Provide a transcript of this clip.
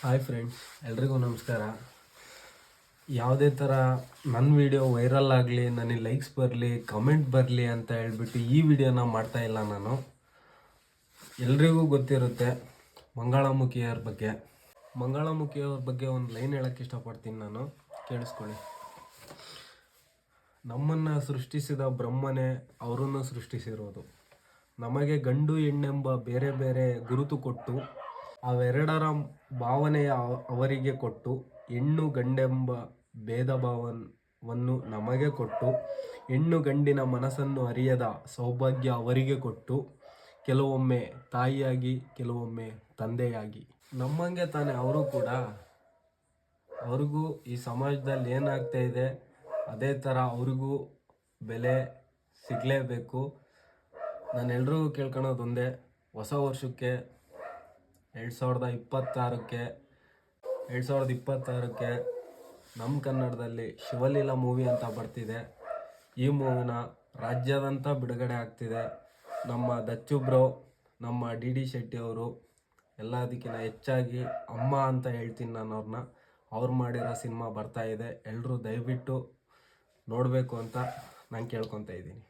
Hi friends, ಎಲ್ರಿಗೂ ನಮಸ್ಕಾರ. ಯಾವುದೇ ಥರ ನನ್ನ ವಿಡಿಯೋ ವೈರಲ್ ಆಗಲಿ, ನನಗೆ ಲೈಕ್ಸ್ ಬರಲಿ, ಕಮೆಂಟ್ ಬರಲಿ ಅಂತ ಹೇಳ್ಬಿಟ್ಟು ಈ ವಿಡಿಯೋನ ಮಾಡ್ತಾ ಇಲ್ಲ ನಾನು. ಎಲ್ರಿಗೂ ಗೊತ್ತಿರುತ್ತೆ ಮಂಗಳಾಮುಖಿಯವ್ರ ಬಗ್ಗೆ ಒಂದು ಲೈನ್ ಹೇಳೋಕ್ಕೆ ಇಷ್ಟಪಡ್ತೀನಿ ನಾನು. ಕೇಳಿಸ್ಕೊಳ್ಳಿ. ನಮ್ಮನ್ನು ಸೃಷ್ಟಿಸಿದ ಬ್ರಹ್ಮನೇ ಅವರನ್ನು ಸೃಷ್ಟಿಸಿರೋದು. ನಮಗೆ ಗಂಡು ಹೆಣ್ಣೆಂಬ ಬೇರೆ ಬೇರೆ ಗುರುತು ಕೊಟ್ಟು, ಅವೆರಡರ ಭಾವನೆಯ ಅವರಿಗೆ ಕೊಟ್ಟು, ಹೆಣ್ಣು ಗಂಡೆಂಬ ಭೇದ ಭಾವವನ್ನು ನಮಗೆ ಕೊಟ್ಟು, ಹೆಣ್ಣು ಗಂಡಿನ ಮನಸ್ಸನ್ನು ಅರಿಯದ ಸೌಭಾಗ್ಯ ಅವರಿಗೆ ಕೊಟ್ಟು, ಕೆಲವೊಮ್ಮೆ ತಾಯಿಯಾಗಿ ಕೆಲವೊಮ್ಮೆ ತಂದೆಯಾಗಿ. ನಮ್ಮಂಗೆ ತಾನೇ ಅವರು ಕೂಡ. ಅವ್ರಿಗೂ ಈ ಸಮಾಜದಲ್ಲಿ ಏನಾಗ್ತಾ ಇದೆ ಅದೇ ಥರ ಅವ್ರಿಗೂ ಬೆಲೆ ಸಿಗಲೇಬೇಕು. ನಾನೆಲ್ರಿಗೂ ಕೇಳ್ಕೊಳೋದು ಒಂದೇ, ಹೊಸ ವರ್ಷಕ್ಕೆ 2026ಕ್ಕೆ ನಮ್ಮ ಕನ್ನಡದಲ್ಲಿ ಶಿವಲೀಲಾ ಮೂವಿ ಅಂತ ಬರ್ತಿದೆ. ಈ ಮೂವಿನ ರಾಜ್ಯಾದ್ಯಂತ ಬಿಡುಗಡೆ ಆಗ್ತಿದೆ. ನಮ್ಮ ದಚ್ಚು ಬ್ರೋ, ನಮ್ಮ ಡಿ ಶೆಟ್ಟಿ ಅವರು ಎಲ್ಲದಕ್ಕಿಂತ ಹೆಚ್ಚಾಗಿ ಅಮ್ಮ ಅಂತ ಹೇಳ್ತೀನಿ ನಾನು ಅವ್ರನ್ನ. ಅವ್ರು ಮಾಡಿರೋ ಸಿನಿಮಾ ಬರ್ತಾ ಇದೆ. ಎಲ್ಲರೂ ದಯವಿಟ್ಟು ನೋಡಬೇಕು ಅಂತ ನಾನು ಕೇಳ್ಕೊತಾ ಇದ್ದೀನಿ.